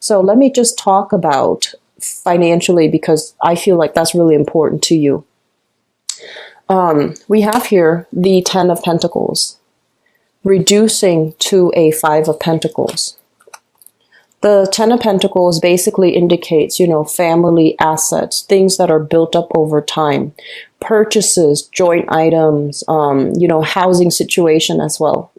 So let me just talk about financially, because I feel like that's really important to you. We have here the 10 of Pentacles, reducing to a 5 of Pentacles. The 10 of Pentacles basically indicates, family assets, things that are built up over time, purchases, joint items, housing situation as well.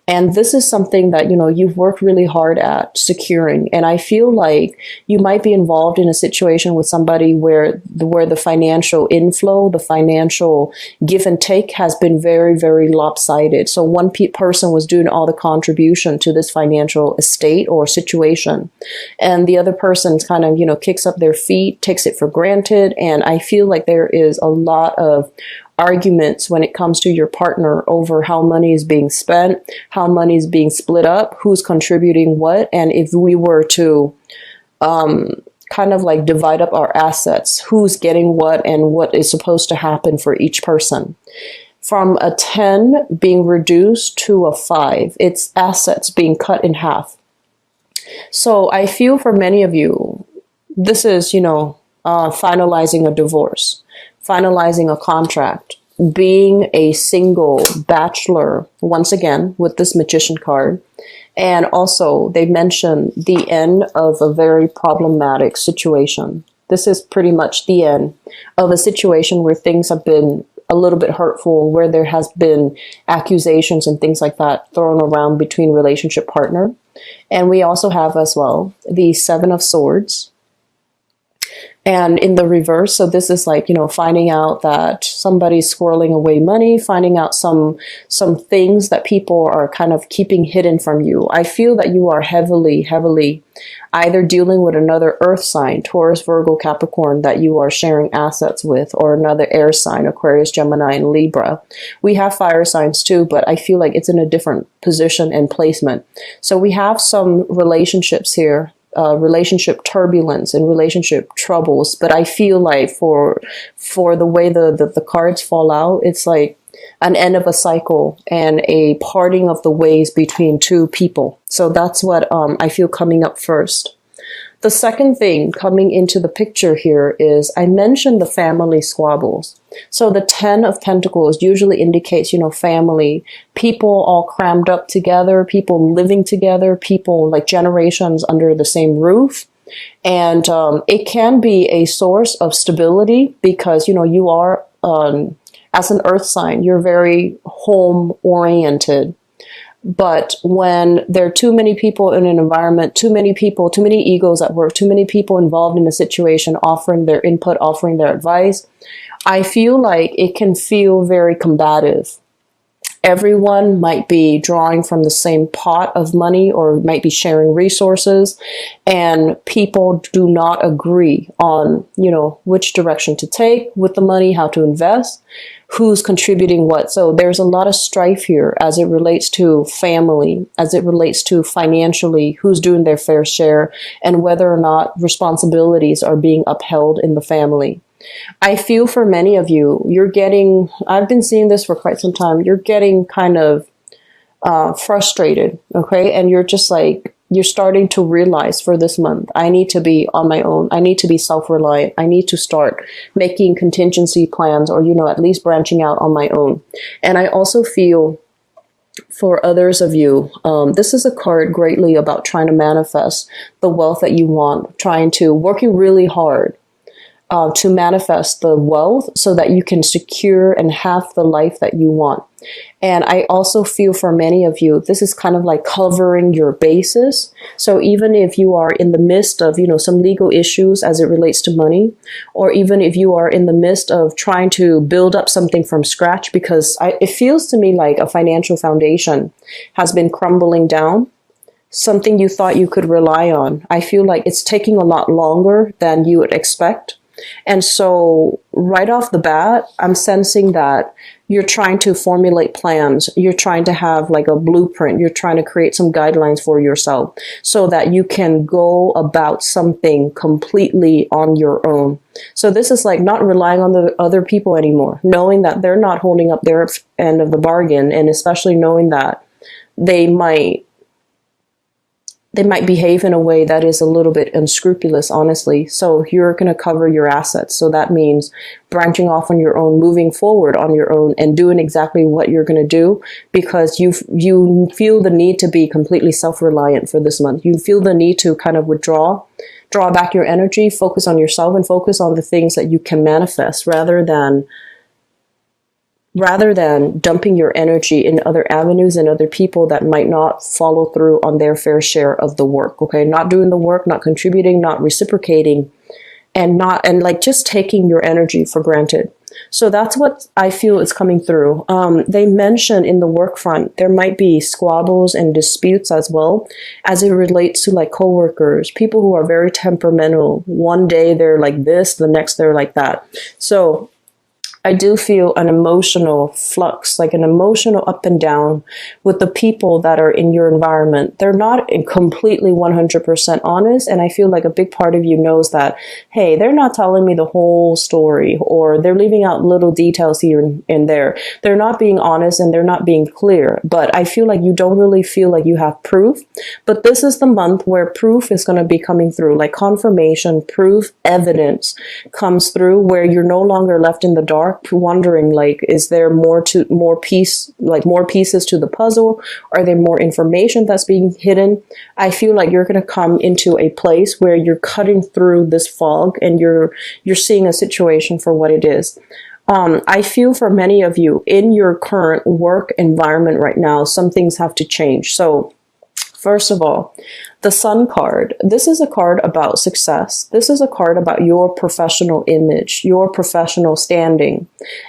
And this is something that, you've worked really hard at securing. And I feel like you might be involved in a situation with somebody where the financial inflow, the financial give and take has been very, very lopsided. So one person was doing all the contribution to this financial estate or situation. And the other person kind of, kicks up their feet, takes it for granted. And I feel like there is a lot of arguments when it comes to your partner over how money is being spent, how money is being split up, who's contributing what, and if we were to kind of like divide up our assets, who's getting what and what is supposed to happen for each person. From a 10 being reduced to a 5, it's assets being cut in half. So I feel for many of you, this is, finalizing a divorce, finalizing a contract, being a single bachelor, once again, with this Magician card. And also, they mention the end of a very problematic situation. This is pretty much the end of a situation where things have been a little bit hurtful, where there has been accusations and things like that thrown around between relationship partner. And we also have as well the 7 of Swords. And in the reverse, so this is like, finding out that somebody's squirreling away money, finding out some things that people are kind of keeping hidden from you. I feel that you are heavily either dealing with another earth sign, Taurus, Virgo, Capricorn, that you are sharing assets with, or another air sign, Aquarius, Gemini, and Libra. We have fire signs too, but I feel like it's in a different position and placement. So we have some relationships here, relationship turbulence and relationship troubles. But I feel like for the way the cards fall out, it's like an end of a cycle and a parting of the ways between two people. So that's what I feel coming up first. The second thing coming into the picture here is I mentioned the family squabbles. So the 10 of Pentacles usually indicates, family, people all crammed up together, people living together, people like generations under the same roof. And it can be a source of stability because, you are, as an earth sign, you're very home oriented. But when there are too many people in an environment, too many people, too many egos at work, too many people involved in a situation, offering their input, offering their advice, I feel like it can feel very combative. Everyone might be drawing from the same pot of money or might be sharing resources, and people do not agree on, which direction to take with the money, how to invest, who's contributing what. So there's a lot of strife here as it relates to family, as it relates to financially, who's doing their fair share, and whether or not responsibilities are being upheld in the family. I feel for many of you, I've been seeing this for quite some time, you're getting kind of frustrated, okay? And you're just like, you're starting to realize for this month, I need to be on my own. I need to be self-reliant. I need to start making contingency plans or, at least branching out on my own. And I also feel for others of you, this is a card greatly about trying to manifest the wealth that you want, working really hard to manifest the wealth so that you can secure and have the life that you want. And I also feel for many of you, this is kind of like covering your bases. So even if you are in the midst of, some legal issues as it relates to money, or even if you are in the midst of trying to build up something from scratch, because it feels to me like a financial foundation has been crumbling down, something you thought you could rely on. I feel like it's taking a lot longer than you would expect. And so right off the bat, I'm sensing that you're trying to formulate plans. You're trying to have like a blueprint. You're trying to create some guidelines for yourself so that you can go about something completely on your own. So this is like not relying on the other people anymore, knowing that they're not holding up their end of the bargain, and especially knowing that they might they might behave in a way that is a little bit unscrupulous, honestly. So you're going to cover your assets. So that means branching off on your own, moving forward on your own, and doing exactly what you're going to do, because you feel the need to be completely self-reliant for this month. You feel the need to kind of draw back your energy, focus on yourself, and focus on the things that you can manifest, rather than dumping your energy in other avenues and other people that might not follow through on their fair share of the work. Okay, not doing the work, not contributing, not reciprocating, and like just taking your energy for granted. So that's what I feel is coming through. They mention in the work front, there might be squabbles and disputes as well, as it relates to like coworkers, people who are very temperamental. One day they're like this, the next they're like that. So I do feel an emotional flux, like an emotional up and down with the people that are in your environment. They're not completely 100% honest. And I feel like a big part of you knows that, hey, they're not telling me the whole story, or they're leaving out little details here and there. They're not being honest and they're not being clear. But I feel like you don't really feel like you have proof. But this is the month where proof is going to be coming through, like confirmation, proof, evidence comes through, where you're no longer left in the dark, wondering like, is there more pieces to the puzzle? Are there more information that's being hidden? I feel like you're going to come into a place where you're cutting through this fog and you're seeing a situation for what it is. I feel for many of you in your current work environment right now, some things have to change. So first of all, the Sun card. This is a card about success. This is a card about your professional image, your professional standing,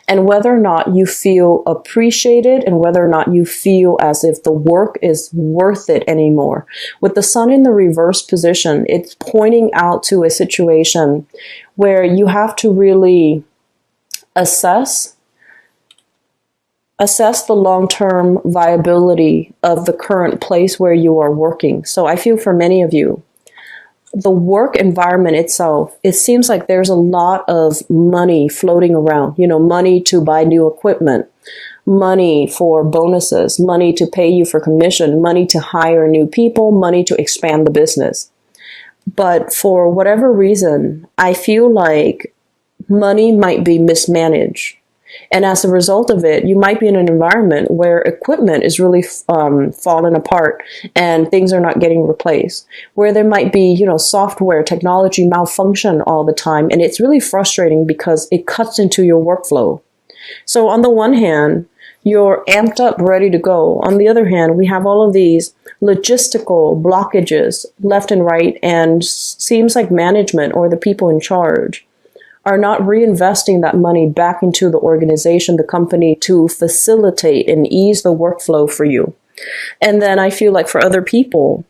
and whether or not you feel appreciated and whether or not you feel as if the work is worth it anymore. With the Sun in the reverse position, it's pointing out to a situation where you have to really assess the long-term viability of the current place where you are working. So I feel for many of you, the work environment itself, it seems like there's a lot of money floating around, money to buy new equipment, money for bonuses, money to pay you for commission, money to hire new people, money to expand the business. But for whatever reason, I feel like money might be mismanaged. And as a result of it, you might be in an environment where equipment is really falling apart and things are not getting replaced, where there might be, software, technology malfunction all the time. And it's really frustrating because it cuts into your workflow. So on the one hand, you're amped up, ready to go. On the other hand, we have all of these logistical blockages left and right, and seems like management or the people in charge are not reinvesting that money back into the organization, the company, to facilitate and ease the workflow for you. And then I feel like for other people,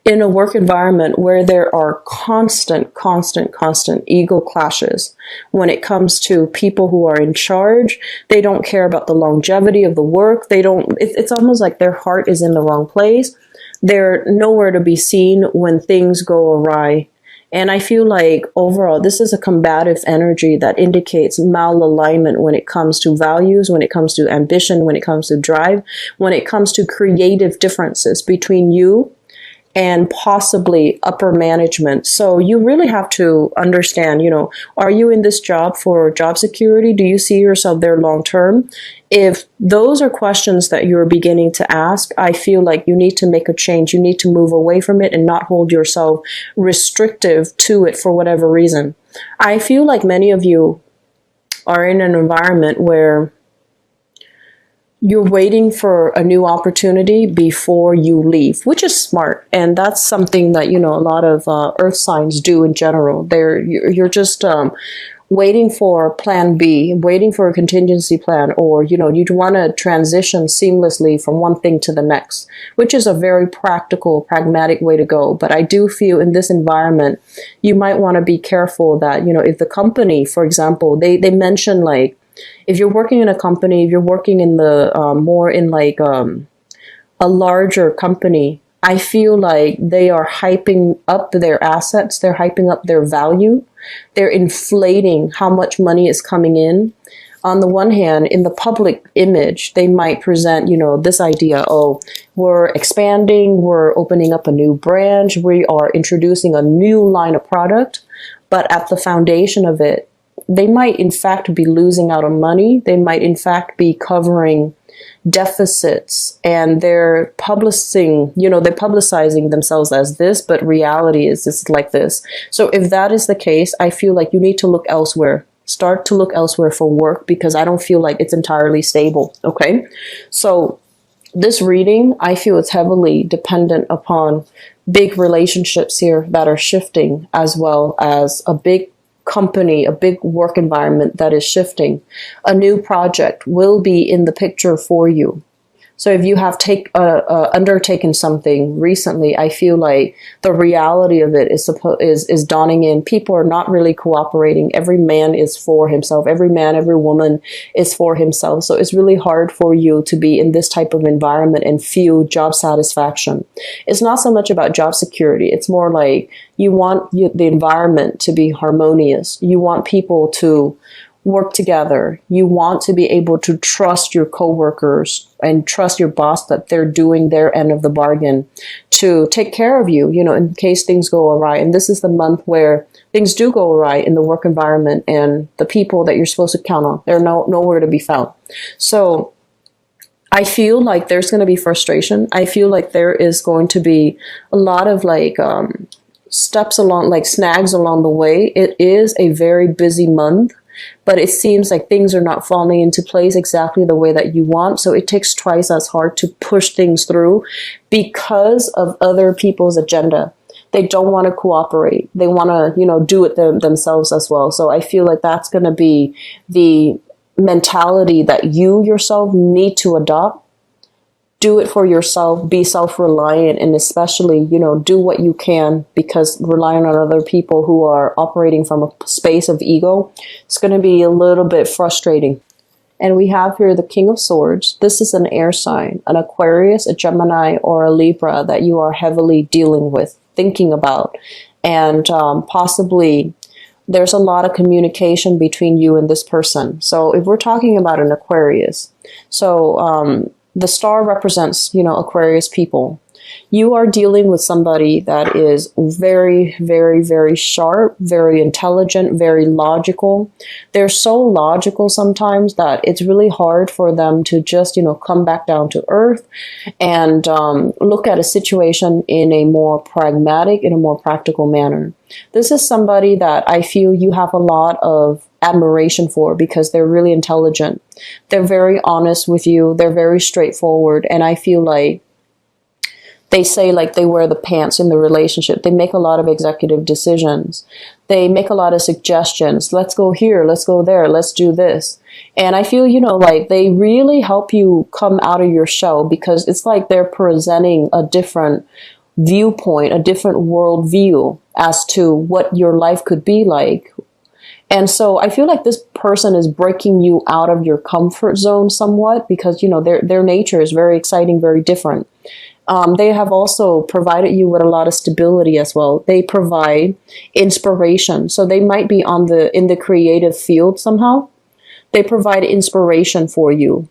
in a work environment where there are constant ego clashes when it comes to people who are in charge, they don't care about the longevity of the work. It's almost like their heart is in the wrong place. They're nowhere to be seen when things go awry. And I feel like overall, this is a combative energy that indicates malalignment when it comes to values, when it comes to ambition, when it comes to drive, when it comes to creative differences between you and possibly upper management. So you really have to understand, are you in this job for job security? Do you see yourself there long term? If those are questions that you're beginning to ask, I feel like you need to make a change. You need to move away from it and not hold yourself restrictive to it for whatever reason. I feel like many of you are in an environment where you're waiting for a new opportunity before you leave, which is smart. And that's something that, a lot of earth signs do in general. You're just waiting for plan B, waiting for a contingency plan, or, you'd want to transition seamlessly from one thing to the next, which is a very practical, pragmatic way to go. But I do feel in this environment, you might want to be careful that, if the company, for example, they mention like, if you're working in a company, if you're working in the more in like a larger company, I feel like they are hyping up their assets. They're hyping up their value. They're inflating how much money is coming in. on the one hand, in the public image, they might present, you know, this idea, oh, we're expanding, we're opening up a new branch, we are introducing a new line of product. But at the foundation of it, they might in fact be losing out on money. They might in fact be covering deficits, and they're publicizing themselves as this, but reality is this like this. So if that is the case, I feel like you need to look elsewhere. Start to look elsewhere for work, because I don't feel like it's entirely stable. Okay. So this reading, I feel it's heavily dependent upon big relationships here that are shifting, as well as a big company, a big work environment that is shifting. A new project will be in the picture for you. So if you have undertaken something recently, I feel like the reality of it is dawning in. People are not really cooperating. Every man is for himself. Every man, every woman is for himself. So it's really hard for you to be in this type of environment and feel job satisfaction. It's not so much about job security. It's more like you want the environment to be harmonious. You want people to work together. You want to be able to trust your coworkers and trust your boss that they're doing their end of the bargain to take care of you, you know, in case things go awry. And this is the month where things do go awry in the work environment, and the people that you're supposed to count on, they're nowhere to be found. So I feel like there's going to be frustration. I feel like there is going to be a lot of steps along, like snags along the way. It is a very busy month, but it seems like things are not falling into place exactly the way that you want. So it takes twice as hard to push things through because of other people's agenda. They don't want to cooperate. They want to, you know, do it themselves as well. So I feel like that's going to be the mentality that you yourself need to adopt. Do it for yourself, be self-reliant, and especially, you know, do what you can, because relying on other people who are operating from a space of ego, it's going to be a little bit frustrating. And we have here the King of Swords. This is an air sign, an Aquarius, a Gemini, or a Libra that you are heavily dealing with, thinking about, and possibly there's a lot of communication between you and this person. So if we're talking about an Aquarius, so the star represents, you know, Aquarius people. You are dealing with somebody that is very, very, very sharp, very intelligent, very logical. They're so logical sometimes that it's really hard for them to just, you know, come back down to earth and look at a situation in a more pragmatic, in a more practical manner. This is somebody that I feel you have a lot of admiration for, because they're really intelligent. They're very honest with you. They're very straightforward. And I feel like they say like they wear the pants in the relationship. They make a lot of executive decisions. They make a lot of suggestions. Let's go here. Let's go there. Let's do this. And I feel, you know, like they really help you come out of your shell, because it's like they're presenting a different viewpoint, a different worldview as to what your life could be like. And so I feel like this person is breaking you out of your comfort zone somewhat, because, you know, their nature is very exciting, very different. They have also provided you with a lot of stability as well. They provide inspiration. So they might be in the creative field somehow. They provide inspiration for you.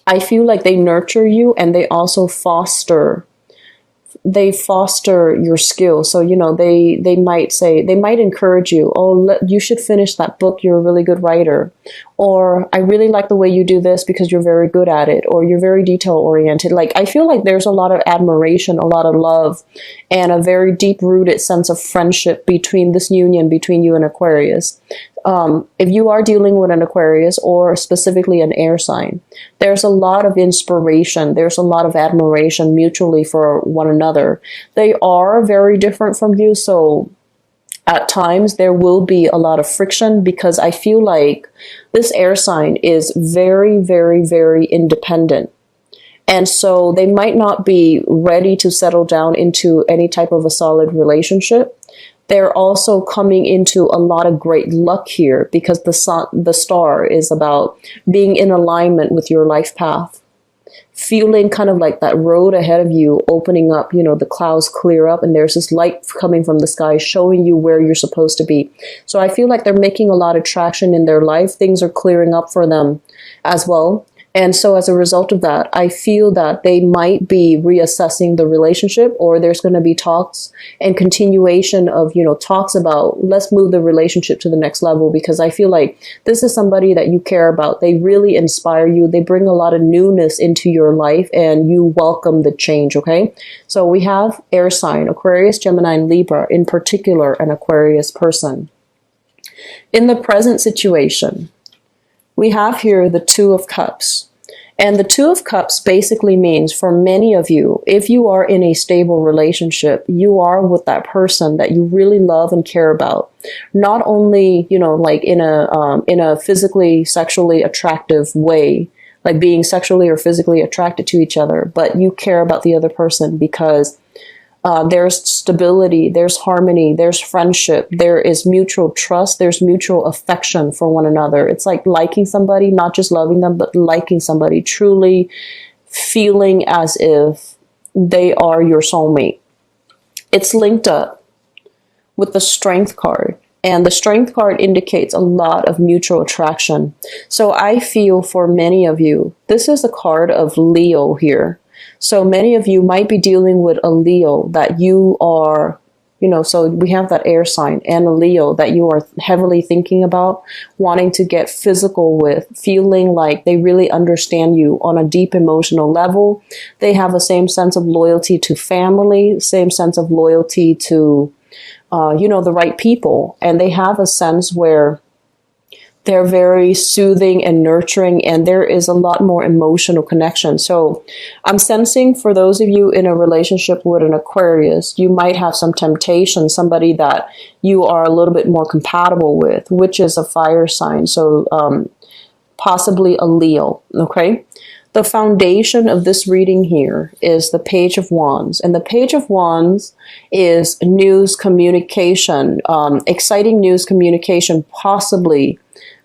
I feel like they nurture you, and they also foster your skills. So, you know, they might encourage you, you should finish that book. You're a really good writer. Or I really like the way you do this because you're very good at it. Or you're very detail oriented. Like, I feel like there's a lot of admiration, a lot of love, and a very deep rooted sense of friendship between this union between you and Aquarius. If you are dealing with an Aquarius, or specifically an air sign, there's a lot of inspiration. There's a lot of admiration mutually for one another. They are very different from you. So at times there will be a lot of friction, because I feel like this air sign is very, very, very independent. And so they might not be ready to settle down into any type of a solid relationship. They're also coming into a lot of great luck here, because the star is about being in alignment with your life path, feeling kind of like that road ahead of you opening up, you know, the clouds clear up and there's this light coming from the sky showing you where you're supposed to be. So I feel like they're making a lot of traction in their life. Things are clearing up for them as well. And so as a result of that, I feel that they might be reassessing the relationship, or there's going to be talks and continuation of, you know, talks about let's move the relationship to the next level, because I feel like this is somebody that you care about. They really inspire you. They bring a lot of newness into your life and you welcome the change. Okay. So we have air sign, Aquarius, Gemini, and Libra, in particular, an Aquarius person. In the present situation, we have here the Two of Cups. And the Two of Cups basically means, for many of you, if you are in a stable relationship, you are with that person that you really love and care about. Not only, you know, like in a physically, sexually attractive way, like being sexually or physically attracted to each other, but you care about the other person because there's stability, there's harmony, there's friendship, there is mutual trust, there's mutual affection for one another. It's like liking somebody, not just loving them, but liking somebody, truly feeling as if they are your soulmate. It's linked up with the Strength card. And the Strength card indicates a lot of mutual attraction. So I feel for many of you, this is a card of Leo here. So many of you might be dealing with a Leo that you are, you know, so we have that air sign and a Leo that you are heavily thinking about, wanting to get physical with, feeling like they really understand you on a deep emotional level. They have the same sense of loyalty to family, same sense of loyalty to, you know, the right people. And they have a sense where they're very soothing and nurturing, and there is a lot more emotional connection. So I'm sensing for those of you in a relationship with an Aquarius, you might have some temptation, somebody that you are a little bit more compatible with, which is a fire sign. So possibly a Leo, okay? The foundation of this reading here is the Page of Wands. And the Page of Wands is news communication, exciting news communication, possibly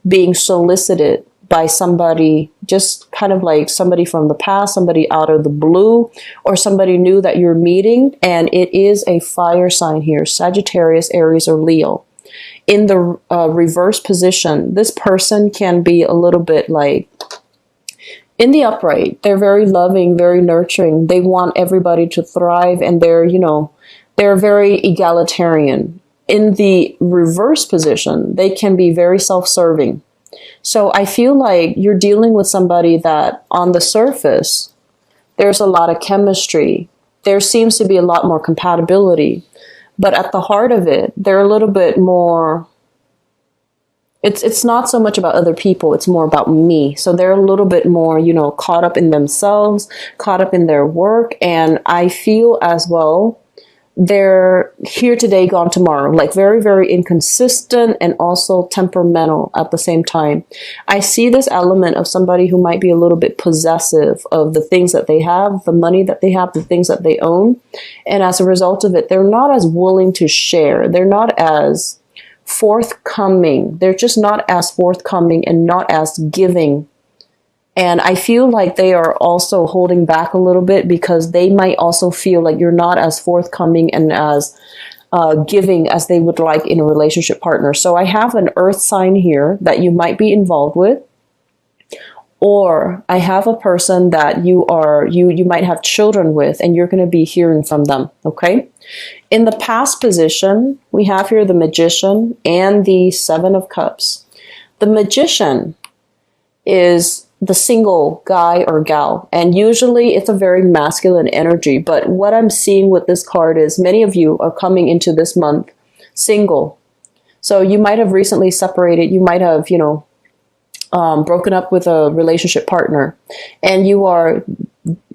being solicited by somebody, just kind of like somebody from the past, somebody out of the blue, or somebody new that you're meeting. And it is a fire sign here, Sagittarius, Aries, or Leo. In the reverse position, this person can be a little bit like, in the upright, they're very loving, very nurturing. They want everybody to thrive, and they're, you know, they're very egalitarian. In the reverse position, they can be very self-serving. So I feel like you're dealing with somebody that on the surface, there's a lot of chemistry. There seems to be a lot more compatibility. But at the heart of it, they're a little bit more, it's not so much about other people, it's more about me. So they're a little bit more, you know, caught up in themselves, caught up in their work. And I feel as well, they're here today, gone tomorrow, like very, very inconsistent and also temperamental at the same time. I see this element of somebody who might be a little bit possessive of the things that they have, the money that they have, the things that they own. And as a result of it, they're not as willing to share. They're not as forthcoming. They're just not as forthcoming and not as giving. And I feel like they are also holding back a little bit because they might also feel like you're not as forthcoming and as giving as they would like in a relationship partner. So I have an earth sign here that you might be involved with. Or I have a person that you might have children with, and you're going to be hearing from them, okay? In the past position, we have here the Magician and the Seven of Cups. The Magician is the single guy or gal, and usually it's a very masculine energy. But what I'm seeing with this card is many of you are coming into this month single. So you might have recently separated, you might have, you know, broken up with a relationship partner, and you are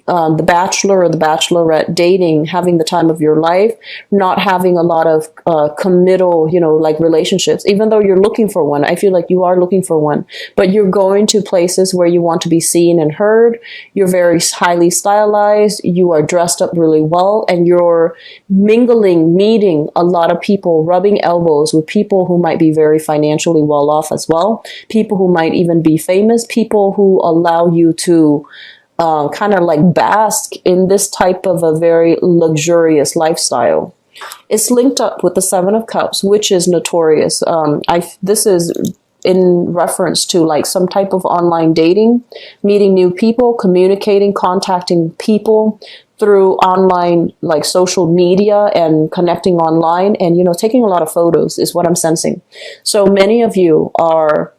the bachelor or the bachelorette dating, having the time of your life, not having a lot of committal, you know, like relationships, even though you're looking for one. I feel like you are looking for one, but you're going to places where you want to be seen and heard. You're very highly stylized. You are dressed up really well, and you're mingling, meeting a lot of people, rubbing elbows with people who might be very financially well off as well, people who might even be famous, people who allow you to kind of like bask in this type of a very luxurious lifestyle. It's linked up with the Seven of Cups, which is notorious. This is in reference to like some type of online dating, meeting new people, communicating, contacting people through online, like social media, and connecting online, and, you know, taking a lot of photos is what I'm sensing. So many of you are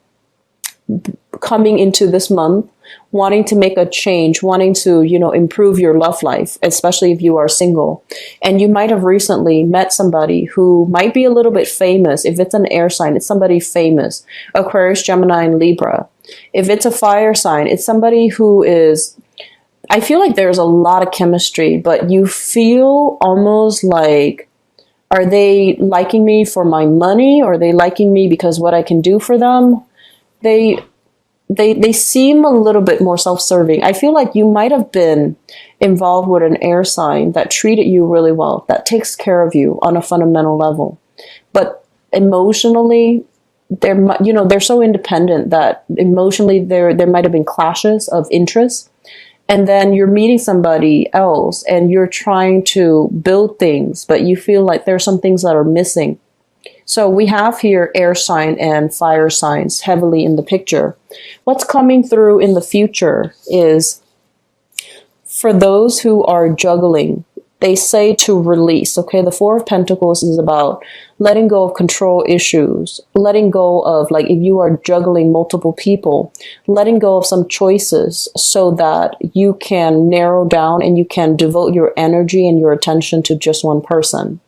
coming into this month wanting to make a change, wanting to, you know, improve your love life, especially if you are single. And you might have recently met somebody who might be a little bit famous. If it's an air sign, it's somebody famous. Aquarius, Gemini, and Libra. If it's a fire sign, it's somebody who is, I feel like there's a lot of chemistry, but you feel almost like, are they liking me for my money? Or are they liking me because what I can do for them? They seem a little bit more self-serving. I feel like you might have been involved with an air sign that treated you really well, that takes care of you on a fundamental level. But emotionally, they're so independent that emotionally there might have been clashes of interest. And then you're meeting somebody else and you're trying to build things, but you feel like there are some things that are missing. So we have here air sign and fire signs heavily in the picture. What's coming through in the future is, for those who are juggling, they say to release, okay? The Four of Pentacles is about letting go of control issues, letting go of, like, if you are juggling multiple people, letting go of some choices so that you can narrow down and you can devote your energy and your attention to just one person.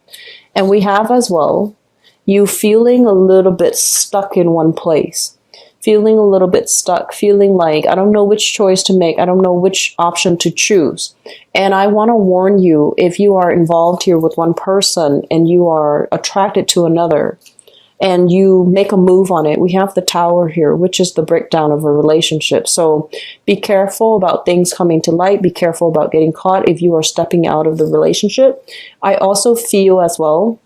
And we have as well, you feeling a little bit stuck in one place, feeling a little bit stuck, feeling like, I don't know which choice to make. I don't know which option to choose. And I want to warn you, if you are involved here with one person and you are attracted to another and you make a move on it, we have the Tower here, which is the breakdown of a relationship. So be careful about things coming to light. Be careful about getting caught if you are stepping out of the relationship. I also feel as well,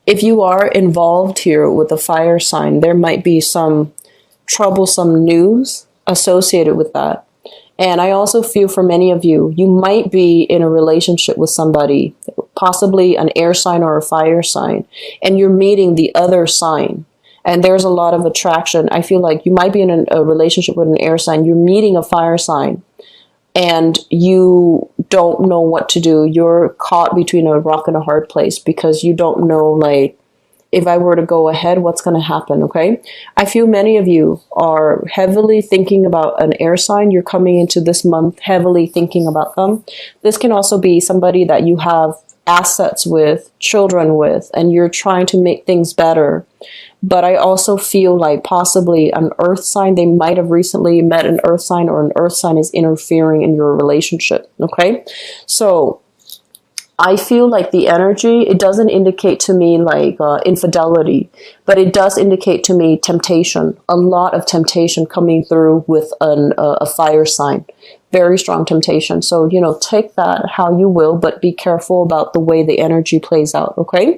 if you are involved here with a fire sign, there might be some troublesome news associated with that. And I also feel for many of you, you might be in a relationship with somebody, possibly an air sign or a fire sign, and you're meeting the other sign. And there's a lot of attraction. I feel like you might be in a relationship with an air sign, you're meeting a fire sign, and you don't know what to do. You're caught between a rock and a hard place because you don't know, like, if I were to go ahead, what's going to happen, okay? I feel many of you are heavily thinking about an air sign. You're coming into this month heavily thinking about them. This can also be somebody that you have assets with, children with, and you're trying to make things better. But I also feel like possibly an earth sign, they might have recently met an earth sign, or an earth sign is interfering in your relationship, okay? So I feel like the energy, it doesn't indicate to me like infidelity, but it does indicate to me temptation, a lot of temptation coming through with a fire sign. Very strong temptation. So, you know, take that how you will, but be careful about the way the energy plays out, okay?